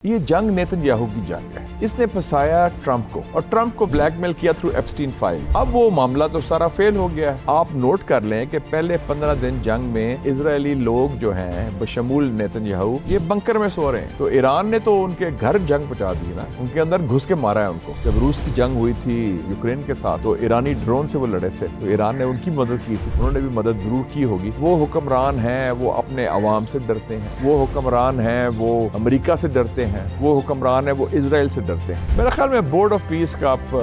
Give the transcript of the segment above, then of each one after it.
یہ جنگ نیتن یاہو کی جنگ ہے. اس نے پھنسایا ٹرمپ کو اور ٹرمپ کو بلیک میل کیا تھرو ایپسٹین فائل. اب وہ معاملہ تو سارا فیل ہو گیا ہے. آپ نوٹ کر لیں کہ پہلے 15 دن جنگ میں اسرائیلی لوگ جو ہیں بشمول نیتن یاہو یہ بنکر میں سو رہے ہیں. تو ایران نے تو ان کے گھر جنگ پہنچا دی نا, ان کے اندر گھس کے مارا ہے ان کو. جب روس کی جنگ ہوئی تھی یوکرین کے ساتھ تو ایرانی ڈرون سے وہ لڑے تھے, تو ایران نے ان کی مدد کی تھی. انہوں نے بھی مدد ضرور کی ہوگی. وہ حکمران ہیں وہ اپنے عوام سے ڈرتے ہیں, وہ حکمران ہیں وہ امریکہ سے ڈرتے ہیں, وہ حکمران ہے وہ اسرائیل سے ڈرتے ہیں. میرے خیال میں بورڈ آف پیس کا آپ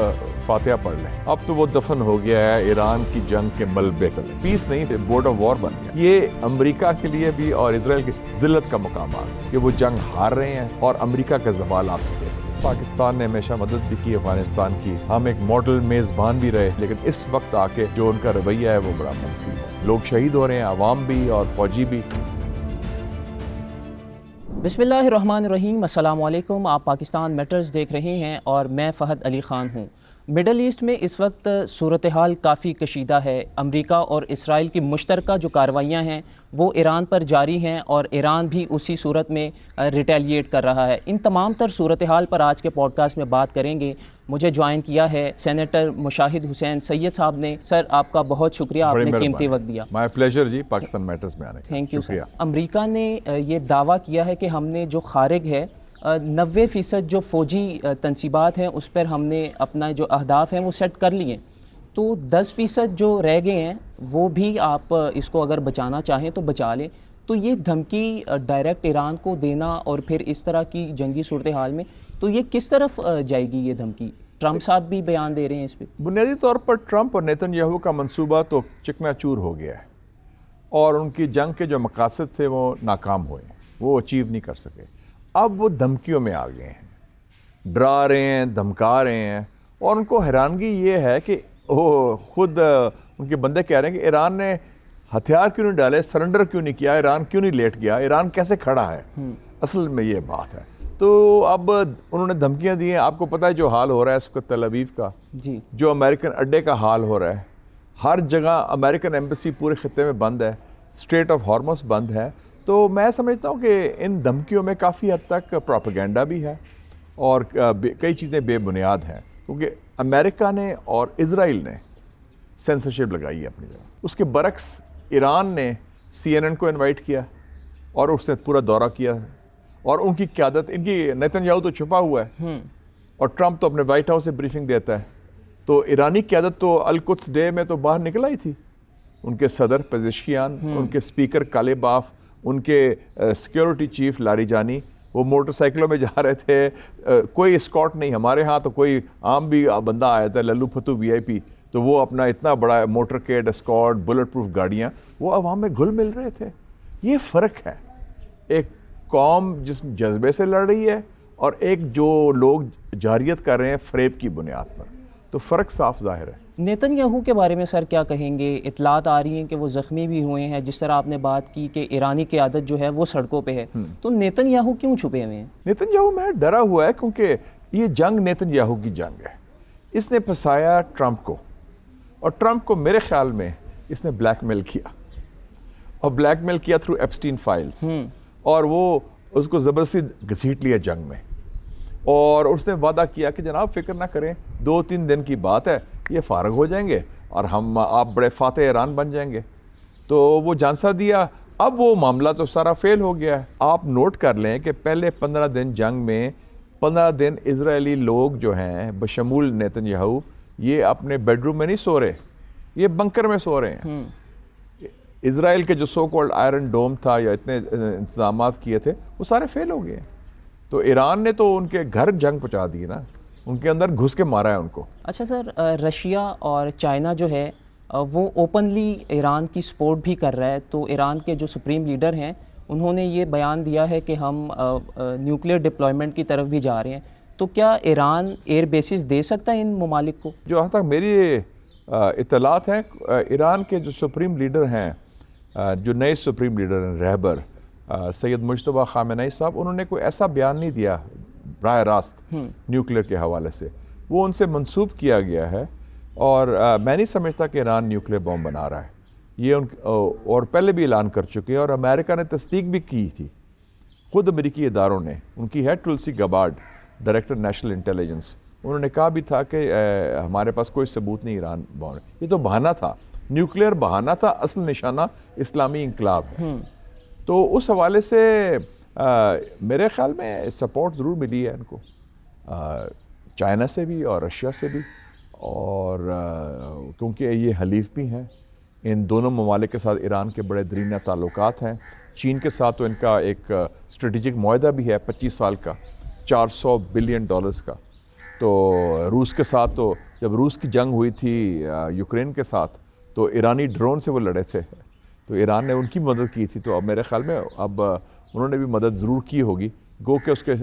فاتحہ پڑھ لیں. اب تو وہ دفن ہو گیا ہے ایران کی جنگ کے ملبے تلے. پیس نہیں تھے, بورڈ آف وار بن گیا. یہ امریکہ کے لیے بھی اور اسرائیل کی ذلت کا مقام آ گیا کہ وہ جنگ ہار رہے ہیں اور امریکہ کا زوال آپ کو. پاکستان نے ہمیشہ مدد بھی کی افغانستان کی, ہم ایک ماڈل میزبان بھی رہے, لیکن اس وقت آ کے جو ان کا رویہ ہے وہ بڑا منفی ہے. لوگ شہید ہو رہے ہیں, عوام بھی اور فوجی بھی. بسم اللہ الرحمن الرحیم. السلام علیکم. آپ پاکستان میٹرز دیکھ رہے ہیں اور میں فہد علی خان ہوں. مڈل ایسٹ میں اس وقت صورتحال کافی کشیدہ ہے. امریکہ اور اسرائیل کی مشترکہ جو کارروائیاں ہیں وہ ایران پر جاری ہیں اور ایران بھی اسی صورت میں ریٹیلیٹ کر رہا ہے. ان تمام تر صورتحال پر آج کے پوڈ کاسٹ میں بات کریں گے. مجھے جوائن کیا ہے سینیٹر مشاہد حسین سید صاحب نے. سر آپ کا بہت شکریہ, آپ نے قیمتی وقت دیا. مائی پلیجر جی, پاکستان میٹرز میں آنے کا. Thank you sir. امریکہ نے یہ دعویٰ کیا ہے کہ ہم نے جو خارج ہے 90% جو فوجی تنصیبات ہیں اس پر ہم نے اپنا جو اہداف ہیں وہ سیٹ کر لیے, تو 10% جو رہ گئے ہیں وہ بھی آپ اس کو اگر بچانا چاہیں تو بچا لیں. تو یہ دھمکی ڈائریکٹ ایران کو دینا اور پھر اس طرح کی جنگی صورتحال میں تو یہ کس طرف جائے گی یہ دھمکی؟ ٹرمپ صاحب بھی بیان دے رہے ہیں اس پہ. بنیادی طور پر ٹرمپ اور نیتن یاہو کا منصوبہ تو چکنا چور ہو گیا ہے اور ان کی جنگ کے جو مقاصد تھے وہ ناکام ہوئے, وہ اچیو نہیں کر سکے. اب وہ دھمکیوں میں آ گئے ہیں, ڈرا رہے ہیں, دھمکا رہے ہیں. اور ان کو حیرانگی یہ ہے کہ وہ خود ان کے بندے کہہ رہے ہیں کہ ایران نے ہتھیار کیوں نہیں ڈالے, سرنڈر کیوں نہیں کیا, ایران کیوں نہیں لیٹ گیا, ایران کیسے کھڑا ہے. اصل میں یہ بات ہے. تو اب انہوں نے دھمکیاں دی ہیں. آپ کو پتہ ہے جو حال ہو رہا ہے اس وقت تل ابیب کا, جی, جو امریکن اڈے کا حال ہو رہا ہے, ہر جگہ امریکن ایمبیسی پورے خطے میں بند ہے, اسٹریٹ آف ہارمز بند ہے. تو میں سمجھتا ہوں کہ ان دھمکیوں میں کافی حد تک پروپیگنڈا بھی ہے اور کئی چیزیں بے بنیاد ہیں, کیونکہ امریکہ نے اور اسرائیل نے سینسرشپ لگائی ہے اپنی جگہ. اس کے برعکس ایران نے CNN کو انوائٹ کیا اور اس نے پورا دورہ کیا, اور ان کی قیادت, ان کی نیتن یاہو تو چھپا ہوا ہے اور ٹرمپ تو اپنے وائٹ ہاؤس سے بریفنگ دیتا ہے. تو ایرانی قیادت تو القدس ڈے میں تو باہر نکل آئی تھی. ان کے صدر پزشکیان, ان کے اسپیکر کالیباف, ان کے سیکیورٹی چیف لاریجانی, وہ موٹر سائیکلوں میں جا رہے تھے. کوئی اسکارٹ نہیں. ہمارے ہاں تو کوئی عام بھی بندہ آیا تھا, للو پھتو VIP, تو وہ اپنا اتنا بڑا موٹر کیڈ, اسکارٹ, بلٹ پروف گاڑیاں, وہ عوام میں گھل مل رہے تھے. یہ فرق ہے, ایک قوم جس جذبے سے لڑ رہی ہے اور ایک جو لوگ جارحیت کر رہے ہیں فریب کی بنیاد پر. تو فرق صاف ظاہر ہے. نیتن یاہو کے بارے میں سر کیا کہیں گے؟ اطلاعات آ رہی ہیں کہ وہ زخمی بھی ہوئے ہیں, جس طرح آپ نے بات کی کہ ایرانی قیادت جو ہے وہ سڑکوں پہ ہے. تو نیتن یاہو کیوں چھپے ہوئے ہیں؟ نیتن یاہو میں ڈرا ہوا ہے کیونکہ یہ جنگ نیتن یاہو کی جنگ ہے. اس نے پھنسایا ٹرمپ کو, اور ٹرمپ کو میرے خیال میں اس نے بلیک میل کیا, اور بلیک میل کیا تھرو ایپسٹین فائلز, اور وہ اس کو زبردستی گھسیٹ لیا جنگ میں. اور اس نے وعدہ کیا کہ جناب فکر نہ کریں, 2-3 دن کی بات ہے, یہ فارغ ہو جائیں گے اور آپ بڑے فاتح ایران بن جائیں گے. تو وہ جھانسا دیا. اب وہ معاملہ تو سارا فیل ہو گیا ہے. آپ نوٹ کر لیں کہ پہلے 15 دن جنگ میں 15 دن اسرائیلی لوگ جو ہیں بشمول نیتن یاہو یہ اپنے بیڈ روم میں نہیں سو رہے, یہ بنکر میں سو رہے ہیں. اسرائیل کے جو سو کالڈ آئرن ڈوم تھا یا اتنے انتظامات کیے تھے وہ سارے فیل ہو گئے. تو ایران نے تو ان کے گھر جنگ پہنچا دی نا, ان کے اندر گھس کے مارا ہے ان کو. اچھا سر, رشیا اور چائنا جو ہے وہ اوپنلی ایران کی سپورٹ بھی کر رہا ہے. تو ایران کے جو سپریم لیڈر ہیں انہوں نے یہ بیان دیا ہے کہ ہم نیوکلیئر ڈپلائمنٹ کی طرف بھی جا رہے ہیں. تو کیا ایران ایئر بیسز دے سکتا ہے ان ممالک کو؟ جو ہاں تک میری اطلاعات ہیں, ایران کے جو سپریم لیڈر ہیں, جو نئے سپریم لیڈر ہیں رہبر سید مجتبیٰ خامنئی صاحب, انہوں نے کوئی ایسا بیان نہیں دیا براہ راست نیوکلیئر کے حوالے سے. وہ ان سے منسوب کیا گیا ہے, اور میں نہیں سمجھتا کہ ایران نیوکلیئر بم بنا رہا ہے. یہ اور پہلے بھی اعلان کر چکے ہیں, اور امریکہ نے تصدیق بھی کی تھی خود امریکی اداروں نے، ان کی ہے ٹولسی گبارڈ ڈائریکٹر نیشنل انٹیلیجنس، انہوں نے کہا بھی تھا کہ ہمارے پاس کوئی ثبوت نہیں ایران بام، یہ تو بہانہ تھا، نیوکلیئر بہانہ تھا، اصل نشانہ اسلامی انقلاب ہے۔ تو اس حوالے سے میرے خیال میں سپورٹ ضرور ملی ہے ان کو، چائنا سے بھی اور رشیا سے بھی، اور کیونکہ یہ حلیف بھی ہیں، ان دونوں ممالک کے ساتھ ایران کے بڑے درینہ تعلقات ہیں۔ چین کے ساتھ تو ان کا ایک اسٹریٹجک معاہدہ بھی ہے 25 سال کا، $400 بلین کا۔ تو روس کے ساتھ تو جب روس کی جنگ ہوئی تھی یوکرین کے ساتھ تو ایرانی ڈرون سے وہ لڑے تھے، تو ایران نے ان کی مدد کی تھی، تو اب میرے خیال میں اب انہوں نے بھی مدد ضرور کی ہوگی، گو کہ اس کے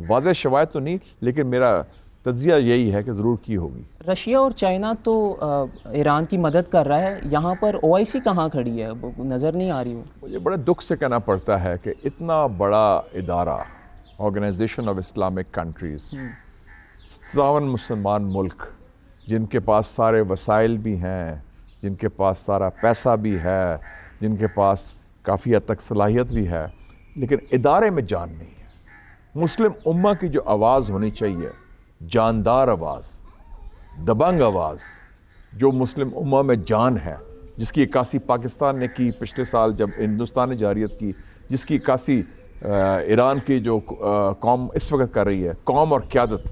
واضح شواہد تو نہیں، لیکن میرا تجزیہ یہی ہے کہ ضرور کی ہوگی۔ رشیا اور چائنا تو ایران کی مدد کر رہا ہے، یہاں پر OIC کہاں کھڑی ہے؟ نظر نہیں آ رہی ہوں۔ مجھے بڑے دکھ سے کہنا پڑتا ہے کہ اتنا بڑا ادارہ، آرگنائزیشن آف اسلامک کنٹریز، 57 مسلمان ملک، جن کے پاس سارے وسائل بھی ہیں، جن کے پاس سارا پیسہ بھی ہے، جن کے پاس کافی حد تک صلاحیت بھی ہے، لیکن ادارے میں جان نہیں ہے۔ مسلم امہ کی جو آواز ہونی چاہیے، جاندار آواز، دبنگ آواز، جو مسلم امہ میں جان ہے، جس کی عکاسی پاکستان نے کی پچھلے سال جب ہندوستان نے جارحیت کی، جس کی عکاسی ایران کی جو قوم اس وقت کر رہی ہے، قوم اور قیادت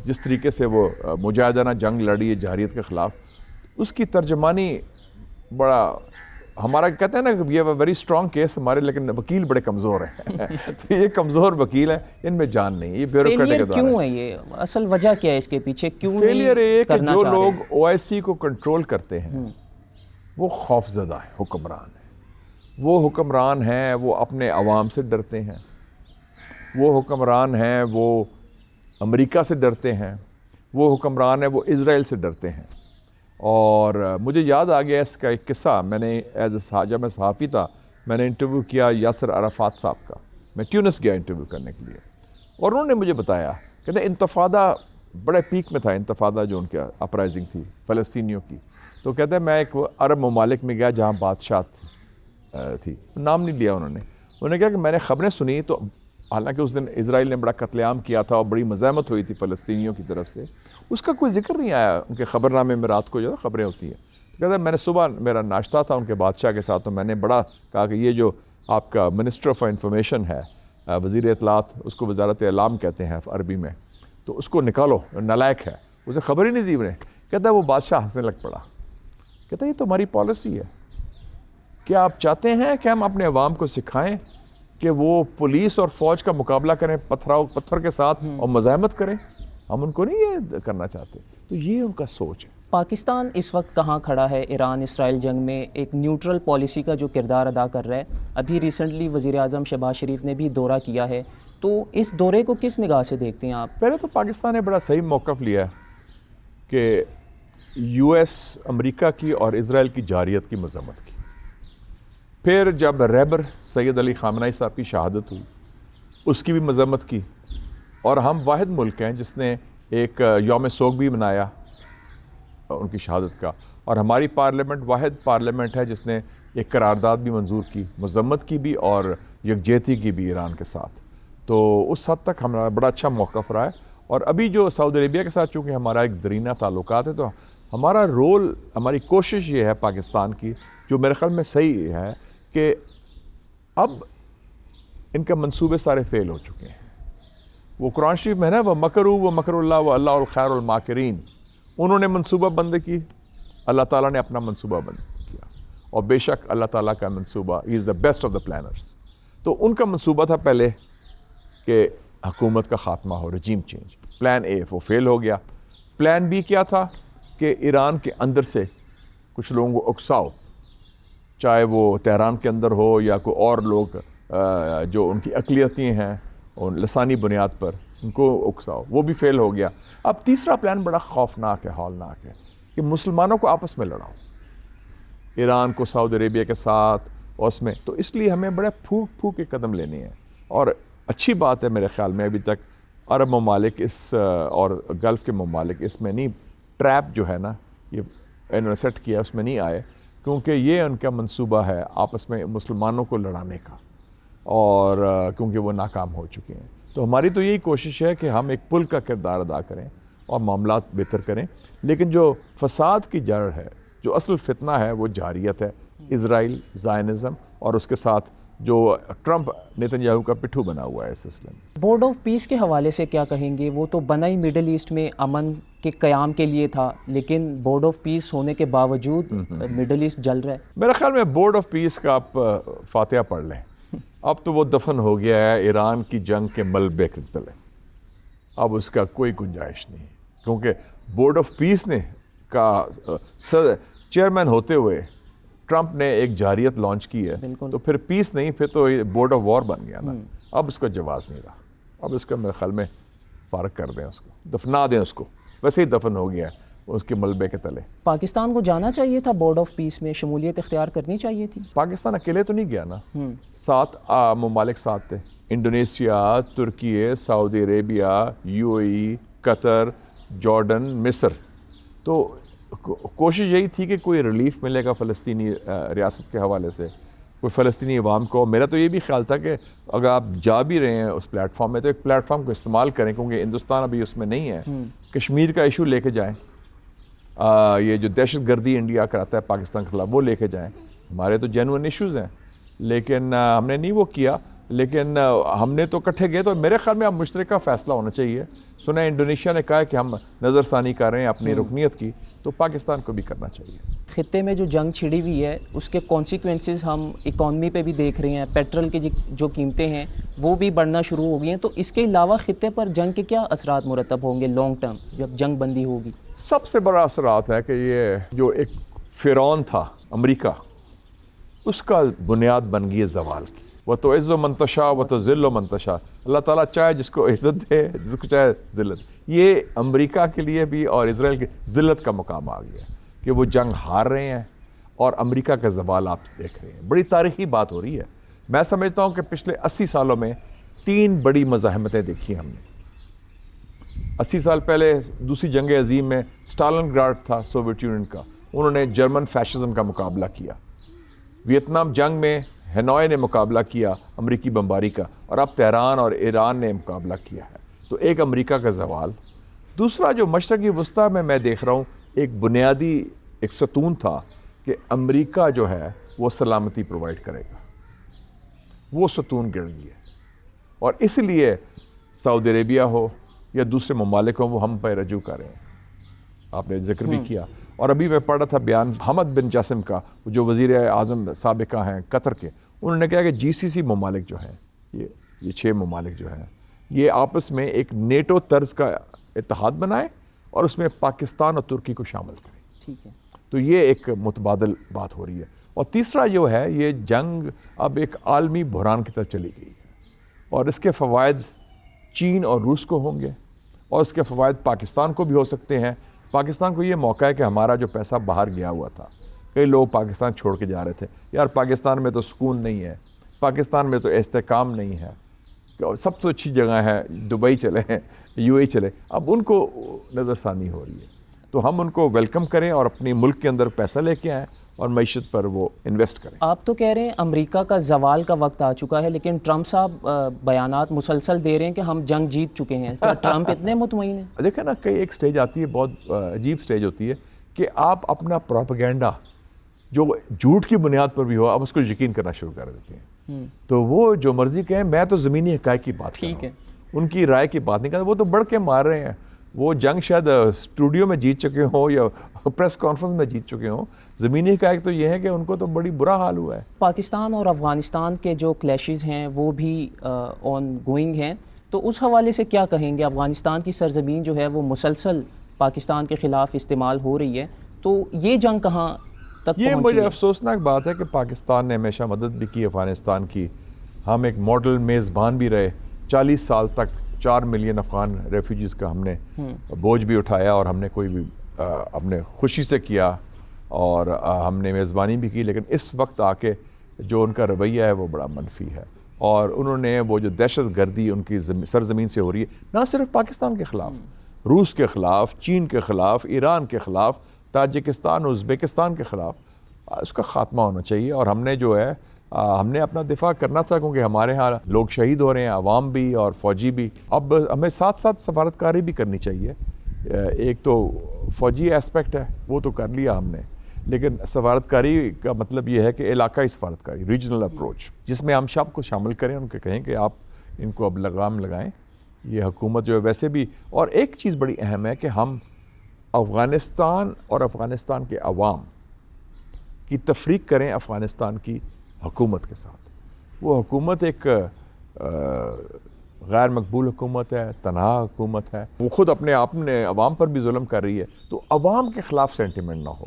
جس طریقے سے وہ مجاہدانہ جنگ لڑی ہے جارحیت کے خلاف، اس کی ترجمانی بڑا ہمارا کہتے ہیں نا کہ یہ ویری اسٹرانگ کیس ہمارے، لیکن وکیل بڑے کمزور ہیں تو یہ کمزور وکیل ہیں، ان میں جان نہیں، یہ بیوروکریٹک ادارہ ہے۔ کیوں ہے یہ؟ اصل وجہ کیا ہے اس کے پیچھے؟ کیوں فیلئر ہے کہ جو لوگ لوگ OIC کو کنٹرول کرتے ہیں وہ خوف زدہ ہے، حکمران ہیں، وہ حکمران ہیں، وہ اپنے عوام سے ڈرتے ہیں، وہ حکمران ہیں، وہ امریکہ سے ڈرتے ہیں، وہ حکمران ہیں، وہ اسرائیل سے ڈرتے ہیں۔ اور مجھے یاد آ گیا اس کا ایک قصہ، میں نے جب میں صحافی تھا، میں نے انٹرویو کیا یاسر عرفات صاحب کا، میں ٹیونس گیا انٹرویو کرنے کے لیے، اور انہوں نے مجھے بتایا کہتے انتفاضہ بڑے پیک میں تھا، انتفاضہ جو ان کا اپرائزنگ تھی فلسطینیوں کی، تو کہتے ہیں میں ایک عرب ممالک میں گیا جہاں بادشاہ تھی، نام نہیں لیا انہوں نے کہا کہ میں نے خبریں سنی، تو حالانکہ اس دن اسرائیل نے بڑا قتل عام کیا تھا اور بڑی مزاحمت ہوئی تھی فلسطینیوں کی طرف سے، اس کا کوئی ذکر نہیں آیا ان کے خبر نامے میں، رات کو جو خبریں ہوتی ہیں۔ تو کہتا ہے میں نے صبح میرا ناشتہ تھا ان کے بادشاہ کے ساتھ، تو میں نے بڑا کہا کہ یہ جو آپ کا منسٹر آف انفارمیشن ہے، وزیر اطلاعات، اس کو وزارت اعلام کہتے ہیں عربی میں، تو اس کو نکالو، نالائق ہے، اسے خبر ہی نہیں دی انہیں۔ کہتا ہے وہ بادشاہ ہنسنے لگ پڑا، کہتا ہے یہ تو ہماری پالیسی ہے، کیا آپ چاہتے ہیں کہ ہم اپنے عوام کو سکھائیں کہ وہ پولیس اور فوج کا مقابلہ کریں پتھر کے ساتھ اور مزاحمت کریں؟ ہم ان کو نہیں یہ کرنا چاہتے۔ تو یہ ان کا سوچ ہے۔ پاکستان اس وقت کہاں کھڑا ہے ایران اسرائیل جنگ میں؟ ایک نیوٹرل پالیسی کا جو کردار ادا کر رہا ہے، ابھی ریسنٹلی وزیر اعظم شہباز شریف نے بھی دورہ کیا ہے، تو اس دورے کو کس نگاہ سے دیکھتے ہیں آپ؟ پہلے تو پاکستان نے بڑا صحیح موقف لیا ہے کہ US امریکہ کی اور اسرائیل کی جارحیت کی مذمت کی، پھر جب رہبر سید علی خامنہ ای صاحب کی شہادت ہوئی اس کی بھی مذمت کی، اور ہم واحد ملک ہیں جس نے ایک یوم سوگ بھی منایا ان کی شہادت کا، اور ہماری پارلیمنٹ واحد پارلیمنٹ ہے جس نے ایک قرارداد بھی منظور کی، مذمت کی بھی اور یکجہتی کی بھی ایران کے ساتھ۔ تو اس حد تک ہمارا بڑا اچھا موقف رہا ہے، اور ابھی جو سعودی عربیہ کے ساتھ چونکہ ہمارا ایک درینہ تعلقات ہے، تو ہمارا رول، ہماری کوشش یہ ہے پاکستان کی، جو میرے خیال میں صحیح ہے، کہ اب ان کے منصوبے سارے فیل ہو چکے ہیں۔ وہ قرآن شریف میں ہے نا، وہ مکروا و مکر اللہ و اللہ الخیر الماکرین، انہوں نے منصوبہ بند کی، اللہ تعالیٰ نے اپنا منصوبہ بند کیا، اور بے شک اللہ تعالیٰ کا منصوبہ ہی is the best of the planners. تو ان کا منصوبہ تھا پہلے کہ حکومت کا خاتمہ ہو، رجیم چینج، پلان اے وہ فیل ہو گیا۔ پلان بی کیا تھا کہ ایران کے اندر سے کچھ لوگوں کو اکساؤ، چاہے وہ تہران کے اندر ہو یا کوئی اور لوگ جو ان کی اقلیتیں ہیں اور لسانی بنیاد پر ان کو اکساؤ، وہ بھی فیل ہو گیا۔ اب تیسرا پلان بڑا خوفناک ہے، ہولناک ہے، کہ مسلمانوں کو آپس میں لڑاؤ، ایران کو سعودی عربیہ کے ساتھ، اور اس میں تو اس لیے ہمیں بڑے پھونک پھونک کے قدم لینے ہیں، اور اچھی بات ہے میرے خیال میں ابھی تک عرب ممالک اس اور گلف کے ممالک اس میں نہیں، ٹریپ جو ہے نا یہ انہوں نے سیٹ کیا اس میں نہیں آئے، کیونکہ یہ ان کا منصوبہ ہے آپس میں مسلمانوں کو لڑانے کا۔ اور کیونکہ وہ ناکام ہو چکے ہیں. تو ہماری تو یہی کوشش ہے کہ ہم ایک پل کا کردار ادا کریں اور معاملات بہتر کریں. لیکن جو فساد کی جڑ ہے, جو اصل فتنہ ہے, وہ جارحیت ہے, اسرائیل, زائنزم, اور اس کے ساتھ جو ٹرمپ نیتن یاہو کا پٹھو بنا ہوا ہے اس سلسلے میں. بورڈ آف پیس کے حوالے سے کیا کہیں گے؟ وہ تو بنا ہی مڈل ایسٹ میں امن کے قیام کے لیے تھا, لیکن بورڈ آف پیس ہونے کے باوجود مڈل ایسٹ جل رہا ہے. میرے خیال میں بورڈ آف پیس کا آپ فاتحہ پڑھ لیں. اب تو وہ دفن ہو گیا ہے ایران کی جنگ کے ملبے کے تلے. اب اس کا کوئی گنجائش نہیں, کیونکہ بورڈ آف پیس نے کا چیئرمین ہوتے ہوئے ٹرمپ نے ایک جارحیت لانچ کی ہے, تو پھر پیس نہیں, پھر تو بورڈ آف وار بن گیا نا. اب اس کا جواز نہیں رہا. اب اس کا میرے خیال میں فارغ کر دیں, اس کو دفنا دیں. اس کو ویسے ہی دفن ہو گیا ہے اس کے ملبے کے تلے. پاکستان کو جانا چاہیے تھا بورڈ آف پیس میں, شمولیت اختیار کرنی چاہیے تھی. پاکستان اکیلے تو نہیں گیا نا, 7 ممالک ساتھ تھے, انڈونیشیا, ترکی, سعودی عربیہ, UAE, قطر, جارڈن, مصر. تو کوشش یہی تھی کہ کوئی ریلیف ملے گا فلسطینی ریاست کے حوالے سے, کوئی فلسطینی عوام کو. میرا تو یہ بھی خیال تھا کہ اگر آپ جا بھی رہے ہیں اس پلیٹ فارم میں تو ایک پلیٹ فارم کو استعمال کریں, کیونکہ ہندوستان ابھی اس میں نہیں ہے. کشمیر کا ایشو لے کے جائیں, یہ جو دہشت گردی انڈیا کراتا ہے پاکستان کے خلاف وہ لے کے جائیں. ہمارے تو جینوئن ایشوز ہیں, لیکن ہم نے نہیں وہ کیا. لیکن ہم نے تو کٹھے گئے, تو میرے خیال میں اب مشترکہ فیصلہ ہونا چاہیے. سنا انڈونیشیا نے کہا ہے کہ ہم نظر ثانی کر رہے ہیں اپنی رکنیت کی, تو پاکستان کو بھی کرنا چاہیے. خطے میں جو جنگ چھڑی ہوئی ہے اس کے کانسیکوینسز ہم اکانومی پہ بھی دیکھ رہے ہیں. پیٹرول کی جو قیمتیں ہیں وہ بھی بڑھنا شروع ہو گئی ہیں. تو اس کے علاوہ خطے پر جنگ کے کیا اثرات مرتب ہوں گے لانگ ٹرم جب جنگ بندی ہوگی؟ سب سے بڑا اثرات ہے کہ یہ جو ایک فرعون تھا امریکہ, اس کا بنیاد بن گئی ہے زوال کی. وہ تو عز و منتشا و تو ذل و منتشا. اللہ تعالیٰ چاہے جس کو عزت دے, جس کو چاہے ذلت. یہ امریکہ کے لیے بھی اور اسرائیل کی ذلت کا مقام آ گیا کہ وہ جنگ ہار رہے ہیں اور امریکہ کا زوال آپ دیکھ رہے ہیں. بڑی تاریخی بات ہو رہی ہے. میں سمجھتا ہوں کہ پچھلے 80 سالوں میں 3 بڑی مزاحمتیں دیکھی ہم نے. 80 سال پہلے دوسری جنگ عظیم میں اسٹالن گراڈ تھا سوویت یونین کا, انہوں نے جرمن فیشزم کا مقابلہ کیا. ویتنام جنگ میں ہینوئی نے مقابلہ کیا امریکی بمباری کا, اور اب تہران اور ایران نے مقابلہ کیا ہے. تو ایک امریکہ کا زوال. دوسرا جو مشرقی وسطیٰ میں دیکھ رہا ہوں ایک بنیادی ایک ستون تھا کہ امریکہ جو ہے وہ سلامتی پرووائڈ کرے گا, وہ ستون گر گئی ہے. اور اس لیے سعودی عربیہ ہو یا دوسرے ممالک ہوں وہ ہم پہ رجوع کر رہے ہیں. آپ نے ذکر بھی کیا. اور ابھی میں پڑھ رہا تھا بیان حمد بن جاسم کا, جو وزیر اعظم سابقہ ہیں قطر کے. انہوں نے کہا کہ GCC ممالک جو ہیں, یہ 6 ممالک جو ہیں, یہ آپس میں ایک نیٹو طرز کا اتحاد بنائیں اور اس میں پاکستان اور ترکی کو شامل کریں. ٹھیک ہے. تو یہ ایک متبادل بات ہو رہی ہے. اور تیسرا جو ہے, یہ جنگ اب ایک عالمی بحران کی طرف چلی گئی ہے, اور اس کے فوائد چین اور روس کو ہوں گے, اور اس کے فوائد پاکستان کو بھی ہو سکتے ہیں. پاکستان کو یہ موقع ہے کہ ہمارا جو پیسہ باہر گیا ہوا تھا, کئی لوگ پاکستان چھوڑ کے جا رہے تھے, یار پاکستان میں تو سکون نہیں ہے, پاکستان میں تو استحکام نہیں ہے, سب سے اچھی جگہ ہے دبئی چلے ہیں, UAE چلے. اب ان کو نظر ثانی ہو رہی ہے, تو ہم ان کو ویلکم کریں اور اپنی ملک کے اندر پیسہ لے کے آئیں اور معیشت پر وہ انویسٹ کریں. آپ تو کہہ رہے ہیں امریکہ کا زوال کا وقت آ چکا ہے, لیکن ٹرمپ صاحب بیانات مسلسل دے رہے ہیں کہ ہم جنگ جیت چکے ہیں. کیا ٹرمپ اتنے مطمئن ہیں؟ دیکھیں نا, کئی ایک سٹیج آتی ہے, بہت عجیب سٹیج ہوتی ہے کہ آپ اپنا پروپیگنڈا جو جھوٹ کی بنیاد پر بھی ہو, آپ اس کو یقین کرنا شروع کر دیتے ہیں. تو وہ جو مرضی کہیں, میں تو زمینی حقائق کی بات کر رہا ہوں, ٹھیک ہے, ان کی رائے کی بات نہیں کرتا. وہ تو بڑھ کے مار رہے ہیں. وہ جنگ شاید اسٹوڈیو میں جیت چکے ہوں یا پریس کانفرنس میں جیت چکے ہوں. زمینی حقائق تو یہ ہے کہ ان کو تو بڑی برا حال ہوا ہے. پاکستان اور افغانستان کے جو کلیشز ہیں وہ بھی آن گوئنگ ہیں, تو اس حوالے سے کیا کہیں گے؟ افغانستان کی سرزمین جو ہے وہ مسلسل پاکستان کے خلاف استعمال ہو رہی ہے, تو یہ جنگ کہاں تک یہ پہنچی مجھے ہے؟ افسوسناک بات ہے کہ پاکستان نے ہمیشہ مدد بھی کی افغانستان کی. ہم ایک ماڈل میزبان بھی رہے. 40 سال تک 4 ملین افغان ریفیوجیز کا ہم نے بوجھ بھی اٹھایا, اور ہم نے کوئی بھی اپنے خوشی سے کیا, اور ہم نے میزبانی بھی کی. لیکن اس وقت آ کے جو ان کا رویہ ہے وہ بڑا منفی ہے, اور انہوں نے وہ جو دہشت گردی ان کی سرزمین سے ہو رہی ہے, نہ صرف پاکستان کے خلاف, روس کے خلاف, چین کے خلاف, ایران کے خلاف, تاجکستان, ازبکستان کے خلاف, اس کا خاتمہ ہونا چاہیے. اور ہم نے جو ہے ہم نے اپنا دفاع کرنا تھا کیونکہ ہمارے ہاں لوگ شہید ہو رہے ہیں، عوام بھی اور فوجی بھی. اب ہمیں ساتھ ساتھ سفارتکاری بھی کرنی چاہیے. ایک تو فوجی اسپیکٹ ہے وہ تو کر لیا ہم نے، لیکن سفارتکاری کا مطلب یہ ہے کہ علاقائی سفارتکاری، ریجنل اپروچ، جس میں ہم سب کو شامل کریں، ان کو کہیں کہ آپ ان کو اب لگام لگائیں. یہ حکومت جو ہے ویسے بھی، اور ایک چیز بڑی اہم ہے کہ ہم افغانستان اور افغانستان کے عوام کی تفریق کریں افغانستان کی حکومت کے ساتھ. وہ حکومت ایک غیر مقبول حکومت ہے، تنہا حکومت ہے، وہ خود اپنے آپ نے عوام پر بھی ظلم کر رہی ہے. تو عوام کے خلاف سینٹیمنٹ نہ ہو،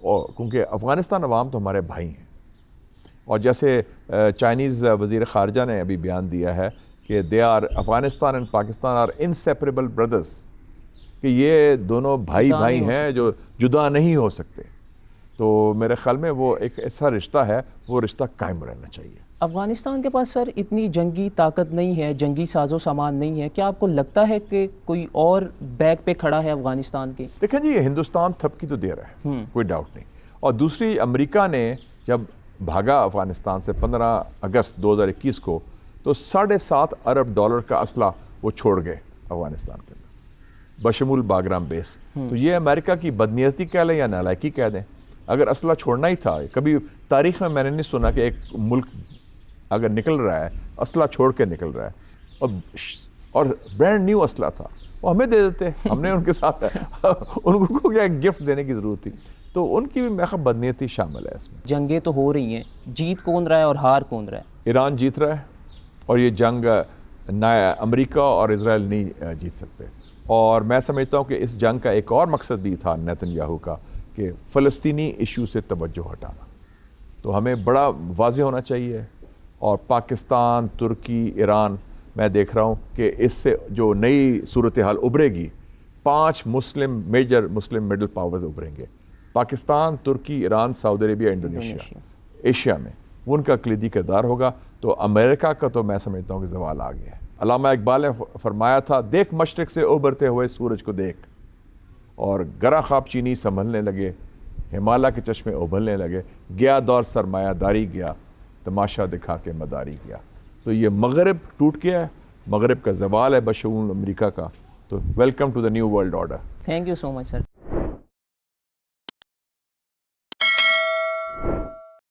اور کیونکہ افغانستان عوام تو ہمارے بھائی ہیں. اور جیسے چائنیز وزیر خارجہ نے ابھی بیان دیا ہے کہ Afghanistan and Pakistan are inseparable brothers, کہ یہ دونوں بھائی ہیں جو جدا نہیں ہو سکتے. تو میرے خیال میں وہ ایک ایسا رشتہ ہے، وہ رشتہ قائم رہنا چاہیے. افغانستان کے پاس سر اتنی جنگی طاقت نہیں ہے، جنگی ساز و سامان نہیں ہے. کیا آپ کو لگتا ہے کہ کوئی اور بیک پہ کھڑا ہے افغانستان کے؟ دیکھیں جی، ہندوستان تھپکی تو دے رہا ہے، کوئی ڈاؤٹ نہیں. اور دوسری، امریکہ نے جب بھاگا افغانستان سے 15 اگست 2021 کو، تو $7.5 ارب کا اسلحہ وہ چھوڑ گئے افغانستان کے اندر، بشمول باگرام بیس. تو یہ امریکہ کی بدنیتی کہہ لیں یا نالائکی کہہ دیں. اگر اسلحہ چھوڑنا ہی تھا، کبھی تاریخ میں نے نہیں سنا کہ ایک ملک اگر نکل رہا ہے اسلحہ چھوڑ کے نکل رہا ہے، اور برانڈ نیو اسلحہ تھا، وہ ہمیں دے دیتے، ہم نے ان کے ساتھ ان کو کیا گفٹ دینے کی ضرورت تھی. تو ان کی بھی میخ بدنیتی شامل ہے اس میں. جنگیں تو ہو رہی ہیں، جیت کون رہا ہے اور ہار کون رہا ہے؟ ایران جیت رہا ہے، اور یہ جنگ نہ امریکہ اور اسرائیل نہیں جیت سکتے. اور میں سمجھتا ہوں کہ اس جنگ کا ایک اور مقصد بھی تھا نیتن یاہو کا، کہ فلسطینی ایشو سے توجہ ہٹانا. تو ہمیں بڑا واضح ہونا چاہیے. اور پاکستان، ترکی، ایران، میں دیکھ رہا ہوں کہ اس سے جو نئی صورتحال ابھرے گی، 5 میجر مسلم مڈل پاورز ابھریں گے: پاکستان، ترکی، ایران، سعودی عربیہ، انڈونیشیا. ایشیا میں ان کا کلیدی کردار ہوگا. تو امریکہ کا تو میں سمجھتا ہوں کہ زوال آ گیا ہے. علامہ اقبال نے فرمایا تھا، دیکھ مشرق سے ابھرتے ہوئے سورج کو دیکھ. اور گرا خواب چینی سنبھلنے لگے، ہمالیہ کے چشمے ابھلنے لگے، گیا دور سرمایہ داری گیا، تماشا دکھا کے مداری گیا. تو یہ مغرب ٹوٹ گیا ہے، مغرب کا زوال ہے بشمول امریکہ کا. تو welcome to the new world order. Thank you so much sir.